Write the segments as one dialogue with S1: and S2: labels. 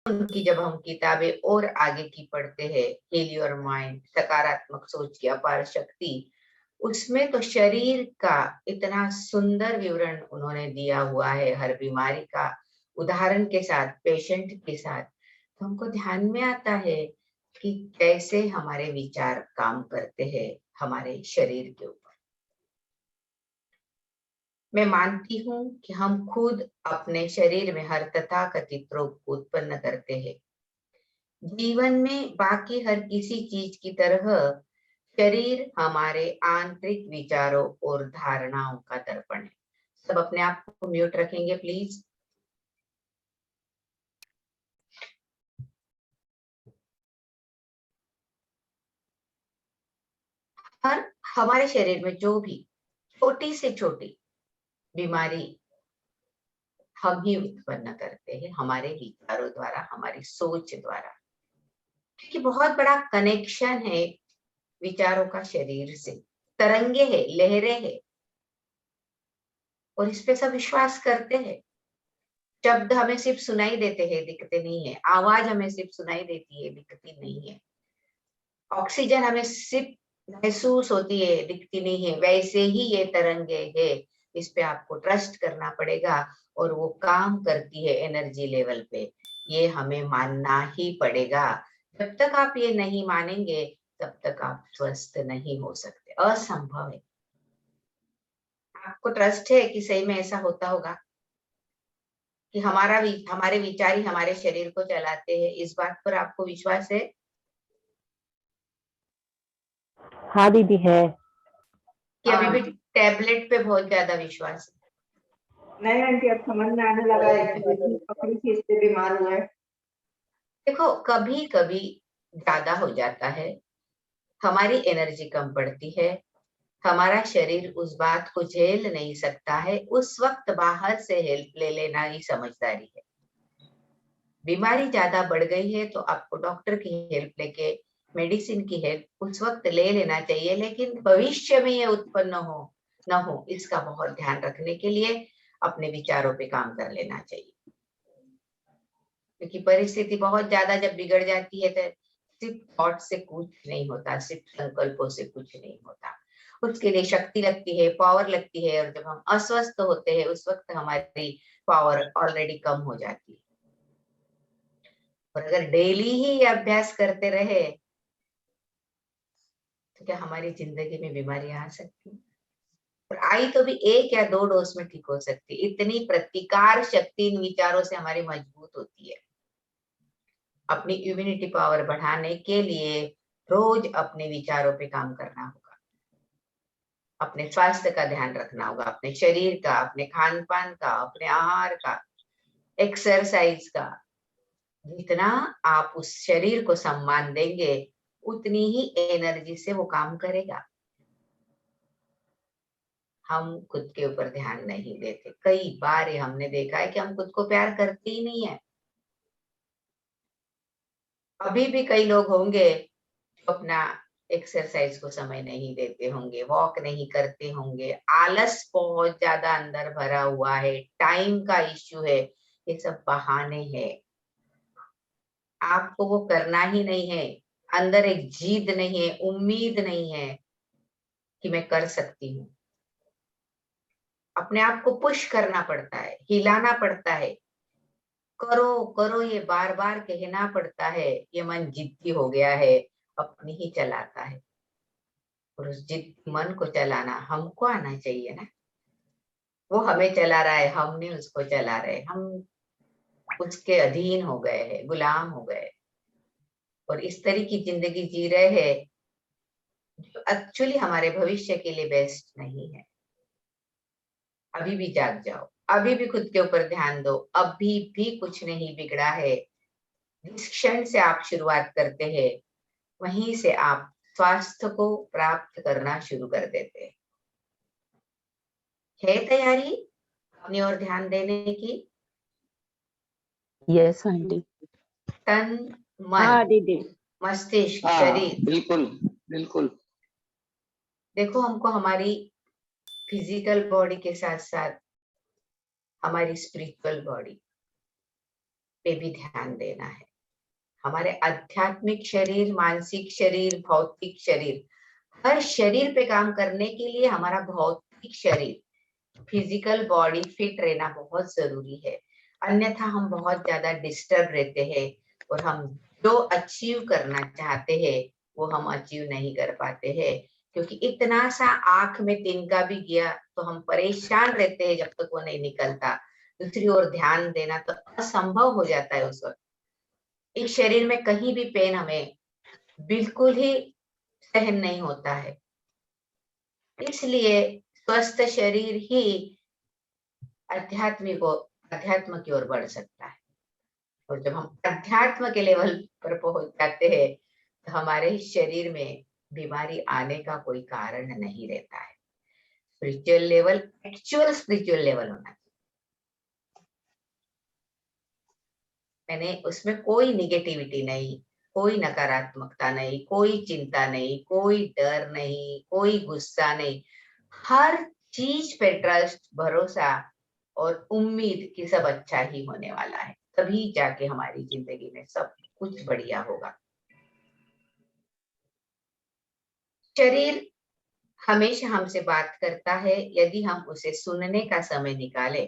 S1: उनकी जब हम किताबें और आगे की पढ़ते हैं, हील योर माइंड, सकारात्मक सोच की अपार शक्ति, उसमें तो शरीर का इतना सुंदर विवरण उन्होंने दिया हुआ है, हर बीमारी का उदाहरण के साथ, पेशेंट के साथ। तो हमको ध्यान में आता है कि कैसे हमारे विचार काम करते हैं हमारे शरीर के ऊपर। मैं मानती हूँ कि हम खुद अपने शरीर में हर तथाकथित रोग को उत्पन्न करते हैं। जीवन में बाकी हर किसी चीज की तरह शरीर हमारे आंतरिक विचारों और धारणाओं का दर्पण है। सब अपने आप को म्यूट रखेंगे प्लीज। हर हमारे शरीर में जो भी छोटी से छोटी बीमारी हम ही उत्पन्न करते हैं हमारे विचारों द्वारा, हमारी सोच द्वारा। क्योंकि बहुत बड़ा कनेक्शन है विचारों का शरीर से, तरंगे है, लहरें है, और इस पे सब विश्वास करते हैं। शब्द हमें सिर्फ सुनाई देते हैं, दिखते नहीं है। आवाज हमें सिर्फ सुनाई देती है, दिखती नहीं है। ऑक्सीजन हमें सिर्फ महसूस होती है, दिखती नहीं है। वैसे ही ये तरंगे है, इस पे आपको ट्रस्ट करना पड़ेगा और वो काम करती है एनर्जी लेवल पे। ये हमें मानना ही पड़ेगा। जब तक आप ये नहीं मानेंगे तब तक आप स्वस्थ नहीं हो सकते, असंभव है। आपको ट्रस्ट है कि सही में ऐसा होता होगा कि हमारे विचार ही हमारे शरीर को चलाते हैं? इस बात पर आपको विश्वास है?
S2: हाँ दीदी है।
S1: कि अभी भी टैबलेट पे बहुत ज्यादा विश्वास है?
S3: नहीं आंटी, अब समझ में आने लगा है कि पकड़ी थी इससे बीमार हुए।
S1: देखो, कभी कभी ज्यादा हो जाता है, हमारी एनर्जी कम पड़ती है, हमारा शरीर उस बात को झेल नहीं सकता है, उस वक्त बाहर से हेल्प ले लेना ही समझदारी है। बीमारी ज्यादा बढ़ गई है तो आपको डॉक्टर की हेल्प लेके, मेडिसिन की हेल्प उस वक्त ले लेना चाहिए, लेकिन भविष्य में ये उत्पन्न हो न हो इसका बहुत ध्यान रखने के लिए अपने विचारों पे काम कर लेना चाहिए। क्योंकि परिस्थिति बहुत ज्यादा जब बिगड़ जाती है तो सिर्फ थॉट से कुछ नहीं होता, सिर्फ संकल्पों से कुछ नहीं होता। उसके लिए शक्ति लगती है, पावर लगती है, और जब हम अस्वस्थ होते हैं उस वक्त हमारी पावर ऑलरेडी कम हो जाती है। और अगर डेली ही ये अभ्यास करते रहे तो क्या हमारी जिंदगी में बीमारियां आ सकती हैं? और आई तो भी 1 या 2 डोज में ठीक हो सकती है। इतनी प्रतिकार शक्ति इन विचारों से हमारी मजबूत होती है। अपनी इम्यूनिटी पावर बढ़ाने के लिए रोज अपने विचारों पे काम करना होगा, अपने स्वास्थ्य का ध्यान रखना होगा, अपने शरीर का, अपने खान पान का, अपने आहार का, एक्सरसाइज का। जितना आप उस शरीर को सम्मान देंगे उतनी ही एनर्जी से वो काम करेगा। हम खुद के ऊपर ध्यान नहीं देते। कई बार ये हमने देखा है कि हम खुद को प्यार करते ही नहीं है। अभी भी कई लोग होंगे जो अपना एक्सरसाइज को समय नहीं देते होंगे, वॉक नहीं करते होंगे, आलस बहुत ज्यादा अंदर भरा हुआ है, टाइम का इश्यू है। ये सब बहाने हैं। आपको वो करना ही नहीं है। अंदर एक जिद नहीं है, उम्मीद नहीं है कि मैं कर सकती हूँ। अपने आप को पुश करना पड़ता है, हिलाना पड़ता है। करो करो ये बार बार कहना पड़ता है। ये मन जिद्दी हो गया है, अपनी ही चलाता है। और उस जिद्दी मन को चलाना हमको आना चाहिए ना। वो हमें चला रहा है, हम नहीं उसको चला रहे। हम उसके अधीन हो गए हैं, गुलाम हो गए, और इस तरह की जिंदगी जी रहे हैं जो एक्चुअली हमारे भविष्य के लिए बेस्ट नहीं है। अभी भी जाग जाओ, अभी भी खुद के ऊपर ध्यान दो। अभी भी कुछ नहीं बिगड़ा है। जिस क्षण से आप शुरुआत करते हैं वहीं से आप स्वास्थ्य को प्राप्त करना शुरू कर देते हैं। है तैयारी अपनी ओर ध्यान देने की?
S2: Yes aunty.
S1: तन,
S2: हाँ
S1: मन,
S2: दीदी।
S1: मस्तिष्क,
S4: हाँ
S1: शरीर।
S4: बिल्कुल बिल्कुल।
S1: देखो, हमको हमारी फिजिकल बॉडी के साथ साथ हमारी स्पिरिचुअल बॉडी, पे भी ध्यान देना है। हमारे आध्यात्मिक शरीर, मानसिक शरीर, भौतिक शरीर, हर शरीर पे काम करने के लिए हमारा भौतिक शरीर, फिजिकल बॉडी फिट रहना बहुत जरूरी है। अन्यथा हम बहुत ज्यादा डिस्टर्ब रहते हैं और हम जो अचीव करना चाहते हैं वो हम अचीव नहीं कर पाते हैं, क्योंकि इतना सा आंख में तिनका भी गया तो हम परेशान रहते हैं जब तक वो नहीं निकलता। दूसरी ओर ध्यान देना तो असंभव हो जाता है उस वक्त। इस शरीर में कहीं भी पेन हमें बिल्कुल ही सहन नहीं होता है। इसलिए स्वस्थ शरीर ही अध्यात्म की ओर बढ़ सकता है। और जब हम अध्यात्म के लेवल पर पहुंच जाते हैं तो हमारे शरीर में बीमारी आने का कोई कारण नहीं रहता है। Spiritual level actual spiritual level होना चाहिए। मैंने उसमें कोई निगेटिविटी नहीं, कोई नकारात्मकता नहीं, कोई चिंता नहीं, कोई डर नहीं, कोई गुस्सा नहीं। हर चीज पे ट्रस्ट, भरोसा और उम्मीद कि सब अच्छा ही होने वाला है, तभी जाके हमारी जिंदगी में सब कुछ बढ़िया होगा। शरीर हमेशा हमसे बात करता है यदि हम उसे सुनने का समय निकाले।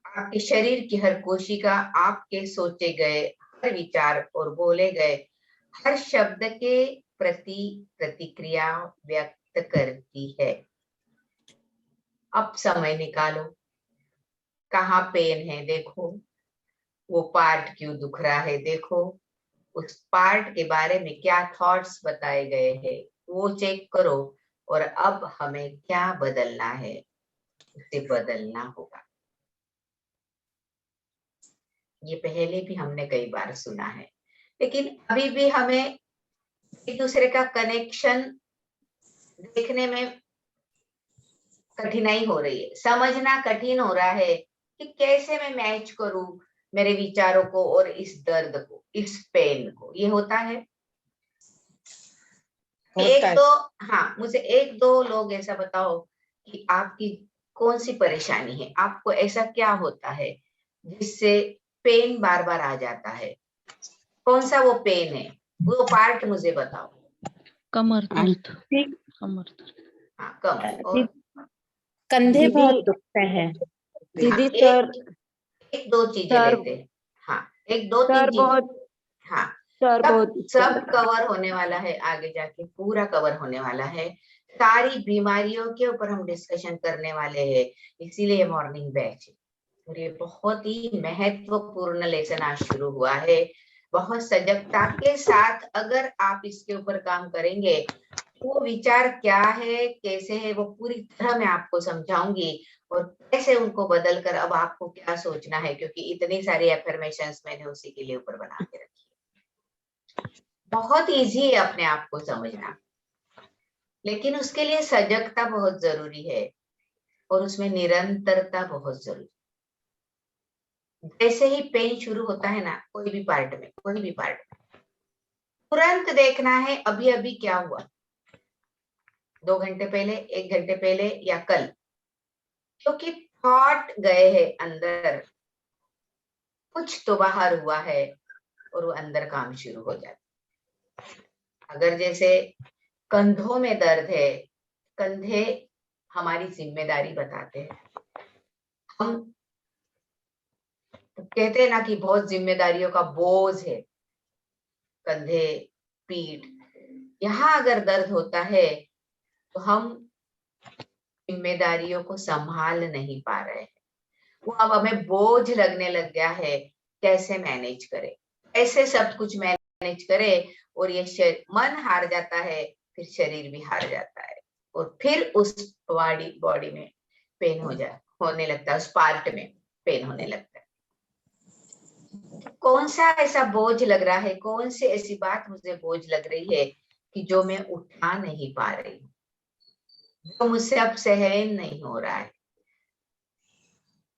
S1: आपके शरीर की हर कोशिका आपके सोचे गए हर विचार और बोले गए हर शब्द के प्रति प्रतिक्रिया व्यक्त करती है। अब समय निकालो, कहाँ पेन है देखो, वो पार्ट क्यों दुख रहा है देखो, उस पार्ट के बारे में क्या थॉट्स बताए गए हैं वो चेक करो, और अब हमें क्या बदलना है उसे बदलना होगा। ये पहले भी हमने कई बार सुना है, लेकिन अभी भी हमें एक दूसरे का कनेक्शन देखने में कठिनाई हो रही है। समझना कठिन हो रहा है कि कैसे मैं मैच करूं मेरे विचारों को और इस दर्द को, इस पेन को। ये होता है एक दो, हाँ, मुझे एक दो लोग ऐसा बताओ कि आपकी कौन सी परेशानी है, आपको ऐसा क्या होता है जिससे पेन बार बार आ जाता है। कौन सा वो पेन है, वो पार्ट मुझे बताओ।
S4: कमर दर्द, कमर दर्द,
S1: हाँ, कमर और
S2: कंधे बहुत दुखते हैं
S1: दीदी।
S2: सर,
S1: एक दो चीजें लेते हैं। हाँ, एक दो तीन चीज। हाँ, सब कवर होने वाला है, आगे जाके पूरा कवर होने वाला है। सारी बीमारियों के ऊपर हम डिस्कशन करने वाले हैं, इसीलिए मॉर्निंग बैच। और ये बहुत ही महत्वपूर्ण लेसन आज शुरू हुआ है। बहुत सजगता के साथ अगर आप इसके ऊपर काम करेंगे, वो विचार क्या है, कैसे है, वो पूरी तरह मैं आपको समझाऊंगी, और कैसे उनको बदलकर अब आपको क्या सोचना है, क्योंकि इतनी सारी एफर्मेशंस मैंने उसी के लिए ऊपर बना के रखी है। बहुत इजी है अपने आप को समझना, लेकिन उसके लिए सजगता बहुत जरूरी है और उसमें निरंतरता बहुत जरूरी। जैसे ही पेन शुरू होता है ना, कोई भी पार्ट में, तुरंत देखना है अभी अभी क्या हुआ, 2 घंटे पहले, 1 घंटे पहले या कल, क्योंकि थॉट गए हैं अंदर, कुछ तो बाहर हुआ है और वो अंदर काम शुरू हो जाता है। अगर जैसे कंधों में दर्द है, कंधे हमारी जिम्मेदारी बताते हैं। हम कहते हैं ना कि बहुत जिम्मेदारियों का बोझ है कंधे, पीठ। यहाँ अगर दर्द होता है तो हम जिम्मेदारियों को संभाल नहीं पा रहे हैं, वो अब हमें बोझ लगने लग गया है। कैसे मैनेज करें, ऐसे सब कुछ मैनेज करे, और ये मन हार जाता है, फिर शरीर भी हार जाता है, और फिर उस बॉडी में पेन होने लगता है, उस पार्ट में पेन होने लगता है। कौन सा ऐसा बोझ लग रहा है, कौन सी ऐसी बात मुझे बोझ लग रही है कि जो मैं उठा नहीं पा रही हूँ, जो मुझसे अब सहन नहीं हो रहा है।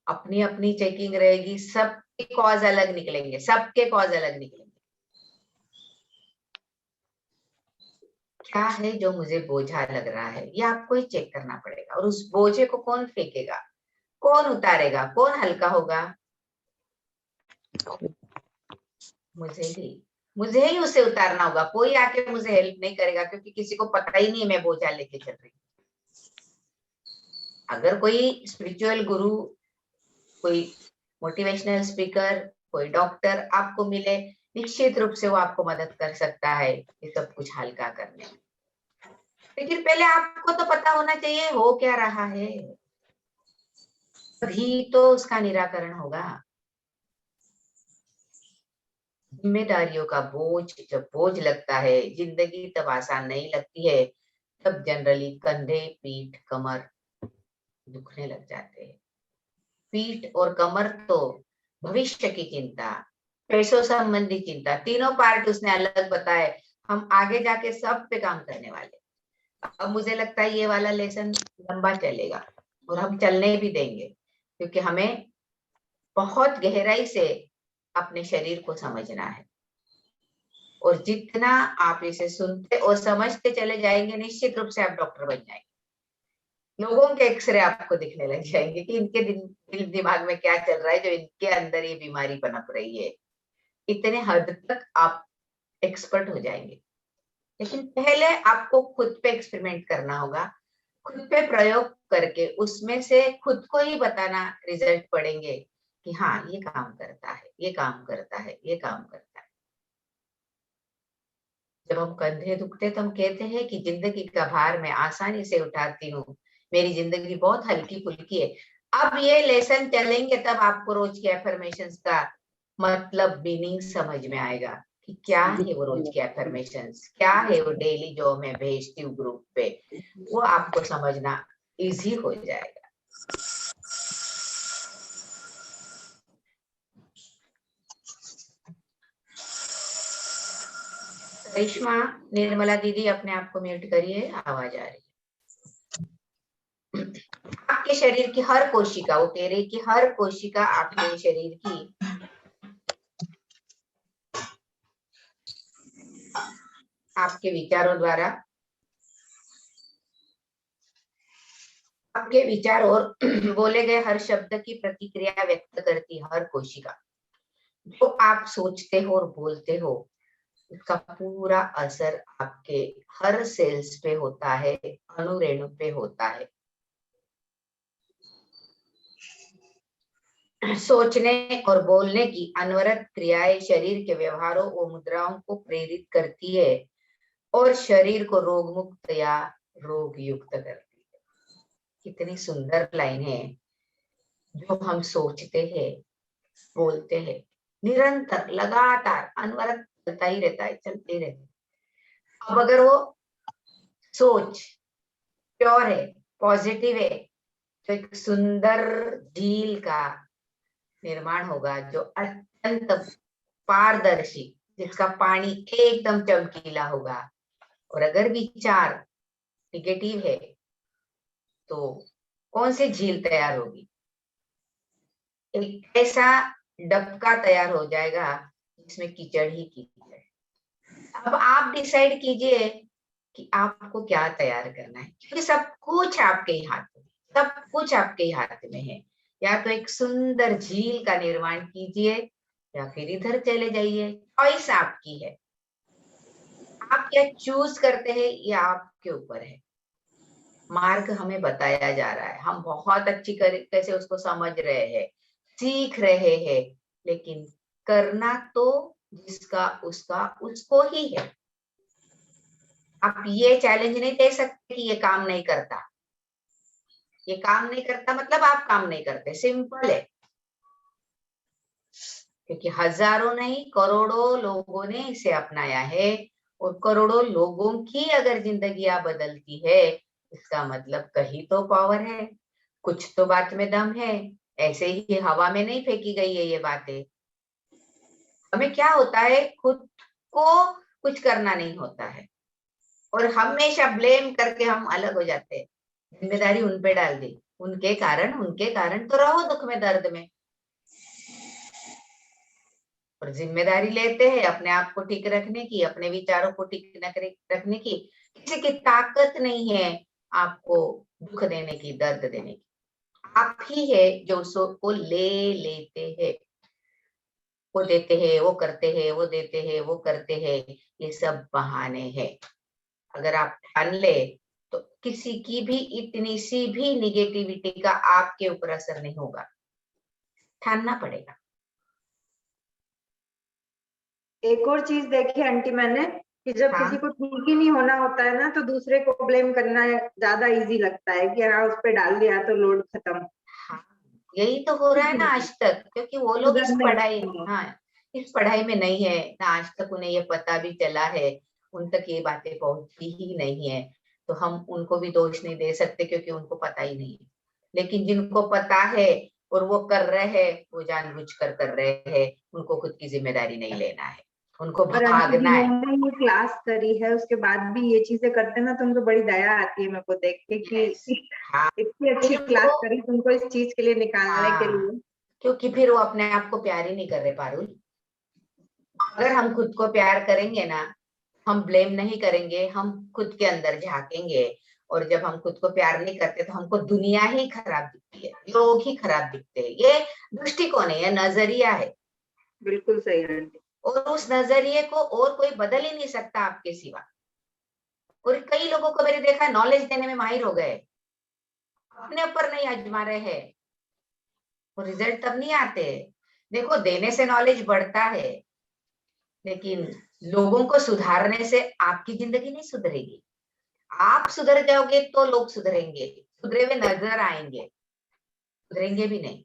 S1: अपनी अपनी चेकिंग रहेगी, सबके कॉज अलग निकलेंगे, सबके कॉज अलग निकलेंगे। क्या है जो मुझे बोझा लग रहा है, ये आपको ही चेक करना पड़ेगा। और उस बोझे को कौन फेंकेगा, कौन उतारेगा, कौन हल्का होगा। मुझे ही उसे उतारना होगा। कोई आके मुझे हेल्प नहीं करेगा, क्योंकि किसी को पता ही नहीं है मैं बोझा लेके चल रही हूँ। अगर कोई स्पिरिचुअल गुरु, कोई मोटिवेशनल स्पीकर, कोई डॉक्टर आपको मिले, निश्चित रूप से वो आपको मदद कर सकता है ये सब कुछ हल्का करने में। लेकिन पहले आपको तो पता होना चाहिए हो क्या रहा है, तभी तो उसका निराकरण होगा। जिम्मेदारियों का बोझ, जब बोझ लगता है, जिंदगी तब आसान नहीं लगती है। तब जनरली कंधे, पीठ, कमर दुखने लग जाते हैं। पीठ और कमर तो भविष्य की चिंता, पैसों संबंधी चिंता, तीनों पार्ट उसने अलग बताए। हम आगे जाके सब पे काम करने वाले। अब मुझे लगता है ये वाला लेसन लंबा चलेगा और हम चलने भी देंगे, क्योंकि हमें बहुत गहराई से अपने शरीर को समझना है। और जितना आप इसे सुनते और समझते चले जाएंगे, निश्चित रूप से आप डॉक्टर बन जाएंगे। लोगों के एक्सरे आपको दिखने लग जाएंगे कि इनके दिल दिमाग में क्या चल रहा है, जो इनके अंदर ये बीमारी पनप रही है। इतने हद तक आप एक्सपर्ट हो जाएंगे। लेकिन पहले आपको खुद पे एक्सपेरिमेंट करना होगा, खुद पे प्रयोग करके उसमें से खुद को ही बताना रिजल्ट पड़ेंगे कि हाँ ये काम करता है, ये काम करता है, ये काम करता है। जब हम कंधे दुखते तो हम कहते हैं कि जिंदगी का भार मैं आसानी से उठाती हूँ, मेरी जिंदगी बहुत हल्की फुल्की है। अब ये लेसन चलेंगे तब आपको रोज के एफर्मेशंस का मतलब मीनिंग समझ में आएगा कि क्या है वो रोज के एफर्मेशंस, क्या है वो डेली जो मैं भेजती हूँ ग्रुप पे, वो आपको समझना इजी हो जाएगा। करिश्मा, निर्मला दीदी अपने आप को म्यूट करिए, आवाज आ रही है। आपके शरीर की हर कोशिका, वो कह रही कि हर कोशिका आपके शरीर की आपके विचारों द्वारा, आपके विचार और बोले गए हर शब्द की प्रतिक्रिया व्यक्त करती है हर कोशिका। जो आप सोचते हो और बोलते हो, उसका पूरा असर आपके हर सेल्स पे होता है, अणुरेणु पे होता है। सोचने और बोलने की अनवरत क्रियाएं शरीर के व्यवहारों और मुद्राओं को प्रेरित करती है और शरीर को रोग मुक्त या रोग युक्त करती है। कितनी सुंदर लाइन है। जो हम सोचते हैं, बोलते हैं, निरंतर लगातार अनवरत चलता ही रहता है, चलते ही रहता है। अब अगर वो सोच प्योर है, पॉजिटिव है, तो एक सुंदर झील का निर्माण होगा जो अत्यंत पारदर्शी, जिसका पानी एकदम चमकीला होगा। और अगर विचार निगेटिव है तो कौन सी झील तैयार होगी? एक ऐसा डबका तैयार हो जाएगा जिसमें कीचड़ ही कीचड़। अब आप डिसाइड कीजिए कि आपको क्या तैयार करना है, क्योंकि सब कुछ आपके ही हाथ में, सब कुछ आपके ही हाथ में है। या तो एक सुंदर झील का निर्माण कीजिए या फिर इधर चले जाइए, चॉइस आपकी है। आप क्या चूज करते हैं ये आपके ऊपर है। मार्ग हमें बताया जा रहा है, हम बहुत अच्छी तरीके से उसको समझ रहे हैं, सीख रहे हैं, लेकिन करना तो जिसका उसका उसको ही है। आप ये चैलेंज नहीं दे सकते कि ये काम नहीं करता। ये काम नहीं करता मतलब आप काम नहीं करते, सिंपल है। क्योंकि हजारों नहीं करोड़ों लोगों ने इसे अपनाया है, और करोड़ों लोगों की अगर जिंदगियां बदलती है, इसका मतलब कहीं तो पावर है, कुछ तो बात में दम है। ऐसे ही हवा में नहीं फेंकी गई है ये बातें। हमें क्या होता है, खुद को कुछ करना नहीं होता है और हमेशा ब्लेम करके हम अलग हो जाते हैं। जिम्मेदारी उन पे डाल दी, उनके कारण तो रहो दुख में दर्द में। और जिम्मेदारी लेते हैं अपने आप को ठीक रखने की, अपने विचारों को ठीक रखने की। किसी की ताकत नहीं है आपको दुख देने की, दर्द देने की। आप ही है जो उसको ले लेते हैं। वो देते हैं, वो करते हैं, वो देते हैं, वो करते हैं, ये सब बहाने हैं। अगर आप ठान ले तो किसी की भी इतनी सी भी निगेटिविटी का आपके ऊपर असर नहीं होगा। ठानना पड़ेगा।
S3: एक और चीज देखी आंटी मैंने कि जब
S1: हाँ।
S3: किसी को ठीक ही नहीं होना होता है ना, तो दूसरे को ब्लेम करना ज्यादा इजी लगता है कि हाँ उस पे डाल दिया तो लोड खत्म।
S1: हाँ, यही तो हो रहा है ना आज तक, क्योंकि वो लोग इस
S3: सुधरने
S1: पढ़ाई,
S3: लगता है।
S1: हाँ, इस पढ़ाई में नहीं है ना, आज तक उन्हें ये पता भी चला है, उन तक ये बातें पहुंची ही नहीं है। तो हम उनको भी दोष नहीं दे सकते क्योंकि उनको पता ही नहीं है। लेकिन जिनको पता है और वो कर रहे हैं, वो जानबूझकर कर रहे हैं, उनको खुद की जिम्मेदारी नहीं लेना है, उनको
S3: और आंटी
S1: भागना है।
S3: जिन्होंने ये क्लास करी है उसके बाद भी ये चीजें करते ना, तो उनको बड़ी दया आती है मेरे को देख के कि
S1: Yes, हाँ,
S3: इतनी अच्छी
S1: फिर
S3: क्लास
S1: वो,
S3: करी तुमको इस चीज के लिए निकालने के
S1: हाँ,
S3: लिए।
S1: क्योंकि फिर वो अपने आप को प्यार ही नहीं कर रहे पारुल। अगर हम खुद को प्यार करेंगे ना, हम ब्लेम नहीं करेंगे, हम खुद के अंदर झांकेंगे, और जब हम खुद को प्यार नहीं करते तो हमको दुनिया ही खराब दिखती है, लोग ही खराब दिखते हैं। ये दृष्टिकोण है, ये नजरिया है,
S3: बिल्कुल सही आंटी।
S1: और उस नजरिए को और कोई बदल ही नहीं सकता आपके सिवा। और कई लोगों को मैंने देखा नॉलेज देने में माहिर हो गए, अपने ऊपर नहीं आजमा रहे हैं, वो रिजल्ट तब नहीं आते। देखो, देने से नॉलेज बढ़ता है, लेकिन लोगों को सुधारने से आपकी जिंदगी नहीं सुधरेगी। आप सुधर जाओगे तो लोग सुधरेंगे, सुधरे हुए नजर आएंगे, सुधरेंगे भी नहीं।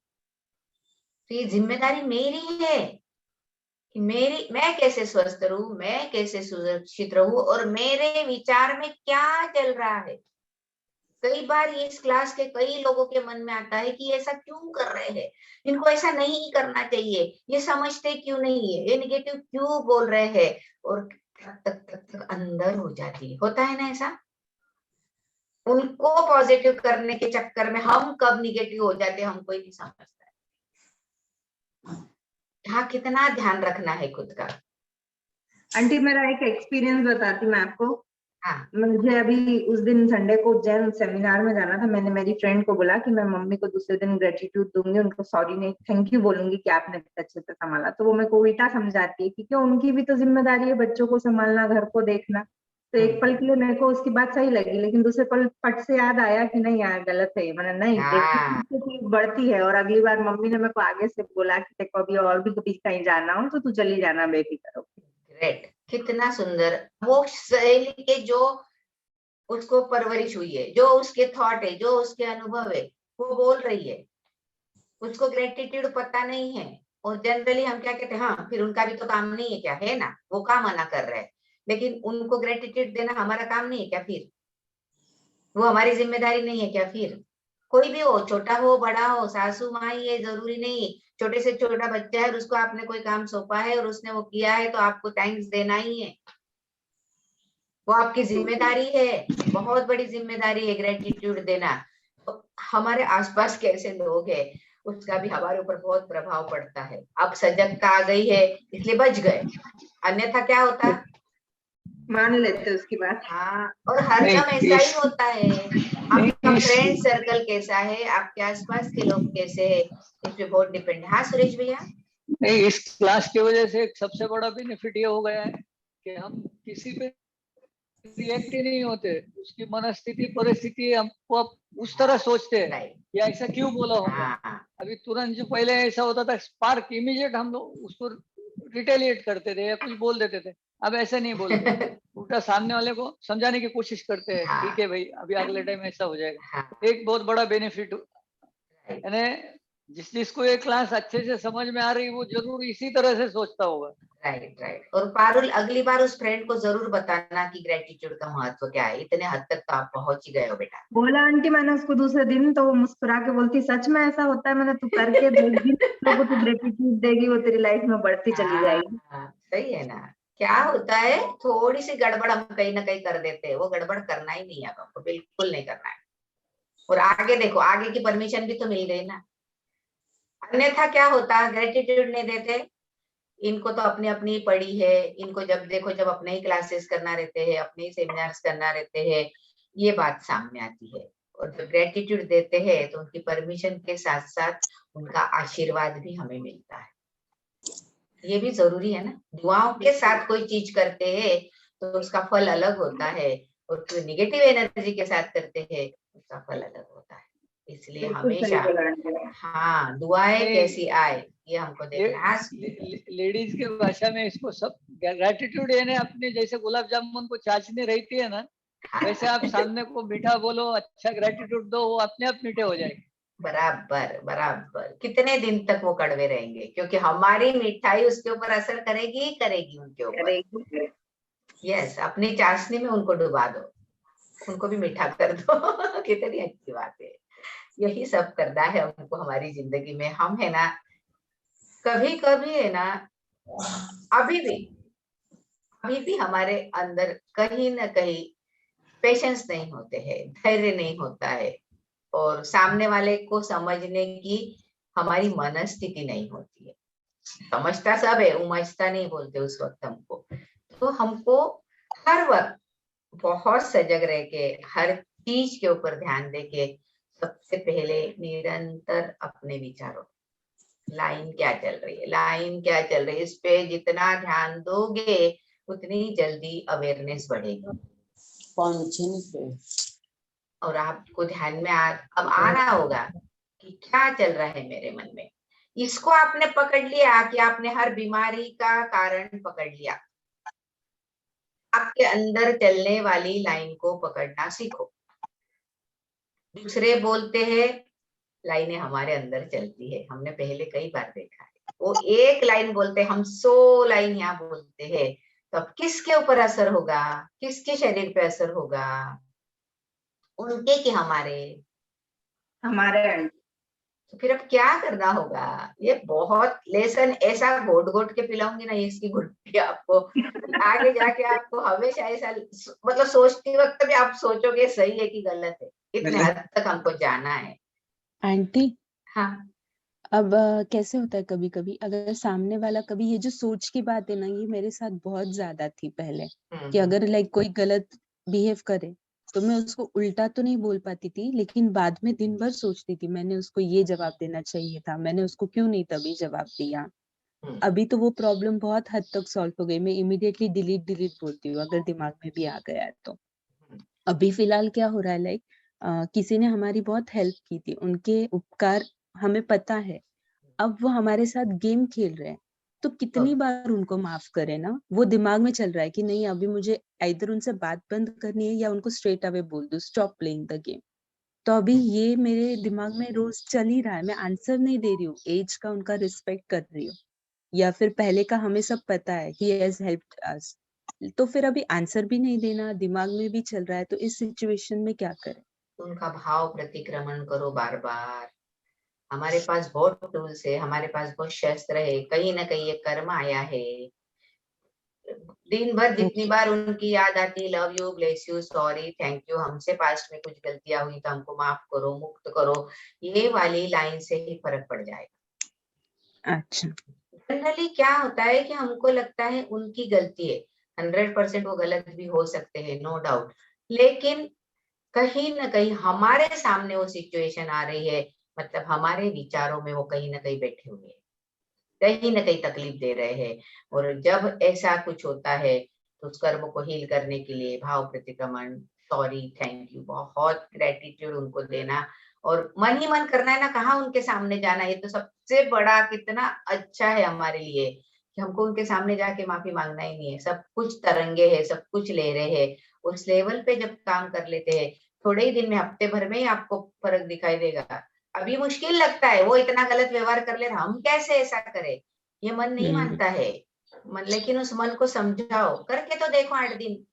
S1: तो ये जिम्मेदारी मेरी है कि मैं कैसे स्वस्थ रहूं, मैं कैसे सुरक्षित रहूं, और मेरे विचार में क्या चल रहा है। कई बार ये इस क्लास के कई लोगों के मन में आता है कि ऐसा क्यों कर रहे हैं, इनको ऐसा नहीं करना चाहिए, ये समझते क्यों नहीं है, ये निगेटिव क्यों बोल रहे हैं, और तक अंदर हो जाती है। होता है ना ऐसा। उनको पॉजिटिव करने के चक्कर में हम कब निगेटिव हो जाते हैं हमको ही नहीं समझता है। हाँ, कितना ध्यान रखना है खुद का।
S3: आंटी मेरा एक एक्सपीरियंस बताती मैं आपको।
S1: हाँ।
S3: मुझे अभी उस दिन संडे को उज्जैन सेमिनार में जाना था। मैंने मेरी फ्रेंड को बोला कि मैं मम्मी को दूसरे दिन ग्रेटिट्यूड दूंगी, उनको सॉरी नहीं थैंक यू बोलूंगी कि आपने इतना अच्छे से संभाला। तो वो मेरे को उल्टा समझाती है कि क्यों, उनकी भी तो जिम्मेदारी है बच्चों को संभालना, घर को देखना। तो एक पल के लिए मेरे को उसकी बात सही लगी, लेकिन दूसरे पल फट से याद आया कि नहीं यार गलत है। मैंने नहीं,
S1: हाँ,
S3: ग्रेटिट्यूड से चीज बढ़ती है। और अगली बार मम्मी ने मेरे को आगे से बोला कि देखो अभी और भी कभी कहीं जाना हो तो तू चली जाना बेफिक्र होके।
S1: ग्रेट, कितना सुंदर। वो सहेली के जो उसको परवरिश हुई है, जो उसके थॉट है, जो उसके अनुभव है, वो बोल रही है, उसको ग्रेटिट्यूड पता नहीं है। और जनरली हम क्या कहते हैं, हाँ फिर उनका भी तो काम नहीं है क्या, है ना, वो काम मना कर रहे हैं, लेकिन उनको ग्रेटिट्यूड देना हमारा काम नहीं है क्या, फिर वो हमारी जिम्मेदारी नहीं है क्या। फिर कोई भी हो, छोटा हो बड़ा हो, सासू माँ, ये जरूरी नहीं, छोटे से छोटा बच्चा है और उसको आपने कोई काम सौंपा है और उसने वो किया है तो आपको थैंक्स देना ही है। वो आपकी जिम्मेदारी है, बहुत बड़ी जिम्मेदारी है ग्रेटिट्यूड देना। तो हमारे आसपास कैसे लोग हैं उसका भी हमारे ऊपर बहुत प्रभाव पड़ता है। अब सजगता आ गई है इसलिए बच गए, अन्यथा क्या होता।
S3: मान लेते उसकी बात।
S1: हाँ, और हर
S5: नहीं
S1: दम ऐसा ही
S5: इस
S1: होता है। आपका
S5: नहीं इस
S1: फ्रेंड सर्कल कैसा है, आपके आसपास के लोग कैसे है, इस पे बहुत डिपेंड है। हाँ सुरेश भैया।
S5: नहीं इस क्लास की वजह से एक सबसे बड़ा बेनिफिट ये हो गया है कि हम किसी पे रिएक्ट ही नहीं होते। उसकी मनस्थिति परिस्थिति हमको अब उस तरह सोचते हैं
S1: राइट।
S5: या ऐसा क्यों बोला होगा।
S1: हाँ,
S5: अभी तुरंत जो पहले ऐसा होता था स्पार्क इमीडिएट हम लोग उसको रिटेलिएट करते थे या कुछ बोल देते थे। अब ऐसा नहीं बोलते, उल्टा सामने वाले को समझाने की कोशिश करते हैं,
S1: हाँ,
S5: ठीक है भाई अभी अगले टाइम ऐसा हो जाएगा।
S1: हाँ,
S5: एक बहुत बड़ा बेनिफिट
S1: राइट,
S5: यानी जिसको ये क्लास अच्छे से समझ में आ रही वो जरूर इसी तरह से सोचता होगा।
S1: Right, right. और पारुल, अगली बार उस फ्रेंड को जरूर बताना कि ग्रेटिट्यूड का महत्व क्या है। इतने हद तक तो आप पहुंच ही गए हो बेटा।
S3: बोला आंटी मैंने उसको दूसरे दिन, तो वो मुस्कुरा के बोलती सच में ऐसा होता है। मैंने तू करके देख, जिन लोगों को तू ग्रेटिट्यूड देगी वो तेरी लाइफ में बढ़ती चली जाएगी।
S1: हाँ, सही है ना। क्या होता है, थोड़ी सी गड़बड़ हम कहीं ना कहीं कर देते हैं, वो गड़बड़ करना ही नहीं है आपको, बिल्कुल नहीं करना है। और आगे देखो, आगे की परमिशन भी तो मिल गई ना। अन्यथा क्या होता, ग्रेटिट्यूड नहीं देते, इनको तो अपनी अपनी पड़ी है, इनको जब देखो जब अपने ही क्लासेस करना रहते हैं, अपने ही सेमिनार्स करना रहते हैं, ये बात सामने आती है। और जब ग्रेटिट्यूड देते हैं तो उनकी परमिशन के साथ साथ उनका आशीर्वाद भी हमें मिलता है। ये भी जरूरी है ना, दुआओं के साथ कोई चीज करते हैं तो उसका फल अलग होता है, और कोई निगेटिव एनर्जी के साथ करते हैं उसका फल अलग होता है। इसलिए
S3: बिल्कुल सही
S1: हमेशा
S3: बोला आंटी।
S1: हाँ दुआएं
S5: नहीं,
S1: कैसी आए ये हमको देखना है।
S5: लेडीज की भाषा में इसको सब ग्रेटिट्यूड यानी अपने जैसे गुलाब जामुन को चाशनी रहती है ना, वैसे आप सामने को मीठा बोलो, अच्छा ग्रेटिट्यूड दो, वो अपने आप मीठे हो जाएंगे।
S1: बराबर बराबर। कितने दिन तक वो कड़वे रहेंगे, क्योंकि हमारी मिठाई उसके ऊपर असर करेगी ही करेगी उनके ऊपर। यस, अपनी चाशनी में उनको डुबा दो, उनको भी मीठा कर दो। कितनी अच्छी बात है। यही सब करना है हमको हमारी जिंदगी में। हम है ना कभी कभी है ना अभी भी हमारे अंदर कहीं ना कहीं पेशेंस नहीं होते हैं, धैर्य नहीं होता है, और सामने वाले को समझने की हमारी मनस्थिति नहीं होती है। समझता सब है, उमझता नहीं बोलते उस वक्त हमको। तो हमको हर वक्त बहुत सजग रह के हर चीज के ऊपर ध्यान दे के सबसे पहले निरंतर अपने विचारों, लाइन क्या चल रही है, लाइन क्या चल रही है, इस पे जितना ध्यान दोगे उतनी जल्दी अवेयरनेस बढ़ेगी। और आपको ध्यान में अब आ रहा होगा कि क्या चल रहा है मेरे मन में। इसको आपने पकड़ लिया कि आपने हर बीमारी का कारण पकड़ लिया। आपके अंदर चलने वाली लाइन को पकड़ना सीखो। दूसरे बोलते हैं, लाइनें हमारे अंदर चलती है, हमने पहले कई बार देखा है। वो एक लाइन बोलते, हम 100 लाइन यहाँ बोलते हैं, तो अब किसके ऊपर असर होगा, किसके शरीर पे असर होगा, उनके कि हमारे?
S3: हमारे।
S1: तो फिर अब क्या करना होगा? ये बहुत लेसन ऐसा घोट घोट के पिलाऊंगी ना इसकी घुट्टी आपको, आगे जाके आपको हमेशा ऐसा मतलब सोचते वक्त भी आप सोचोगे सही है कि गलत है। इतने हद तक हमको जाना है।
S2: आंटी,
S1: हाँ
S2: अब कैसे होता है कभी कभी अगर सामने वाला कभी, ये जो सोच की बात है ना, ये मेरे साथ बहुत ज्यादा थी पहले, कि अगर लाइक कोई गलत बिहेव करे तो मैं उसको उल्टा तो नहीं बोल पाती थी, लेकिन बाद में दिन भर सोचती थी मैंने उसको ये जवाब देना चाहिए था, मैंने उसको क्यों नहीं तभी जवाब दिया। अभी तो वो प्रॉब्लम बहुत हद तक सॉल्व हो गई, मैं इमीडिएटली डिलीट बोलती हूँ अगर दिमाग में भी आ गया है तो। अभी फिलहाल क्या हो रहा है, लाइक किसी ने हमारी बहुत हेल्प की थी, उनके उपकार हमें पता है, अब वो हमारे साथ गेम खेल रहे हैं, तो कितनी बार उनको माफ करें ना, वो दिमाग में चल रहा है कि नहीं अभी मुझे इधर उनसे बात बंद करनी है या उनको स्ट्रेट अवे बोल दूं स्टॉप प्लेइंग द गेम। तो अभी ये मेरे दिमाग में रोज चल ही रहा है, मैं आंसर नहीं दे रही हूँ, एज का उनका रिस्पेक्ट कर रही हूँ, या फिर पहले का हमें सब पता है ही हैज हेल्प्ड अस, तो फिर अभी आंसर भी नहीं देना, दिमाग में भी चल रहा है, तो इस सिचुएशन में क्या करें?
S1: उनका भाव प्रतिक्रमण करो बार बार। हमारे पास बहुत टूल्स है, हमारे पास बहुत शस्त्र है, कहीं ना कहीं ये कर्म आया है। दिन भर जितनी बार उनकी याद आती, love you, bless you, sorry, thank you, हमसे पास्ट में कुछ गलतियां हुई तो हमको माफ करो, मुक्त करो, ये वाली लाइन से ही फर्क पड़ जाएगा।
S2: अच्छा।
S1: जनरली क्या होता है कि हमको लगता है उनकी गलती है, 100% वो गलत भी हो सकते हैं, नो डाउट, लेकिन कहीं ना कहीं हमारे सामने वो सिचुएशन आ रही है, मतलब हमारे विचारों में वो कहीं ना कहीं बैठे हुए हैं, कहीं ना कहीं तकलीफ दे रहे हैं। और जब ऐसा कुछ होता है तो उस कर्म को हील करने के लिए भाव प्रतिक्रमण, सॉरी, थैंक यू, बहुत ग्रेटिट्यूड उनको देना, और मन ही मन करना है ना, कहाँ उनके सामने जाना, ये तो सबसे बड़ा कितना अच्छा है हमारे लिए कि हमको उनके सामने जाके माफी मांगना ही नहीं है। सब कुछ तरंगे है, सब कुछ ले रहे हैं। उस लेवल पे जब काम कर लेते हैं, थोड़े ही दिन में, हफ्ते भर में ही आपको फर्क दिखाई देगा। अभी मुश्किल लगता है, वो इतना गलत व्यवहार कर ले, हम कैसे ऐसा करें, ये मन नहीं मानता है मन, लेकिन उस मन को समझाओ, करके तो देखो 8 दिन,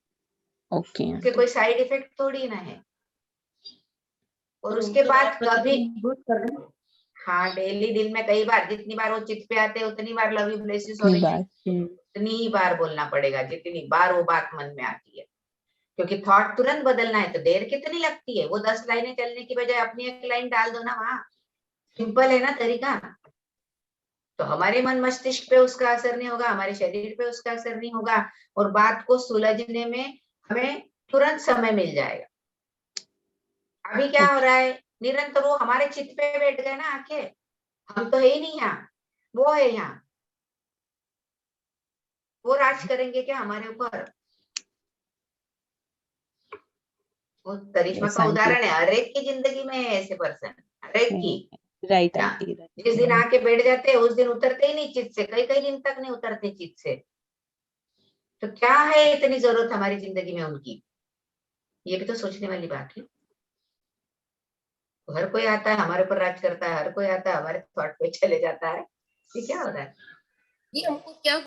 S2: ओके।
S1: उसके कोई साइड इफेक्ट थोड़ी ना है। और उसके बाद कभी, हाँ, डेली दिन में कई बार, जितनी बार वो चित पे आते हैं उतनी बार love you, bless you, sorry, उतनी ही बार बोलना पड़ेगा जितनी बार वो बात मन में आती है, क्योंकि थॉट तुरंत बदलना है तो देर कितनी लगती है। वो 10 लाइनें चलने की बजाय अपनी एक लाइन डाल दो ना वहां, सिंपल है ना तरीका। तो हमारे मन मस्तिष्क पे उसका असर नहीं होगा, हमारे शरीर पे उसका असर नहीं होगा, और बात को सुलझने में हमें तुरंत समय मिल जाएगा। अभी क्या हो रहा है, निरंतर वो हमारे चित्त पे बैठ गए ना आके, हम तो है ही नहीं यहाँ, वो है यहाँ। वो राज करेंगे क्या हमारे ऊपर? वो करिश्मा
S2: Yes,
S1: का
S2: आंटी।
S1: उदाहरण है, हर एक की जिंदगी में है ऐसे पर्सन, हर एक की।
S2: राइट
S1: ना,
S2: आंटी, राइट।
S1: जिस दिन आके बैठ जाते हैं उस दिन उतरते ही नहीं चित से, कई कई दिन तक नहीं उतरते चित से। तो क्या है इतनी जरूरत हमारी जिंदगी में उनकी? ये भी तो सोचने वाली बात है। हर कोई आता है हमारे ऊपर राज करता है, हर कोई आता है हमारे थॉट पे चले जाता है, ये क्या हो रहा है?
S6: ये हमको क्या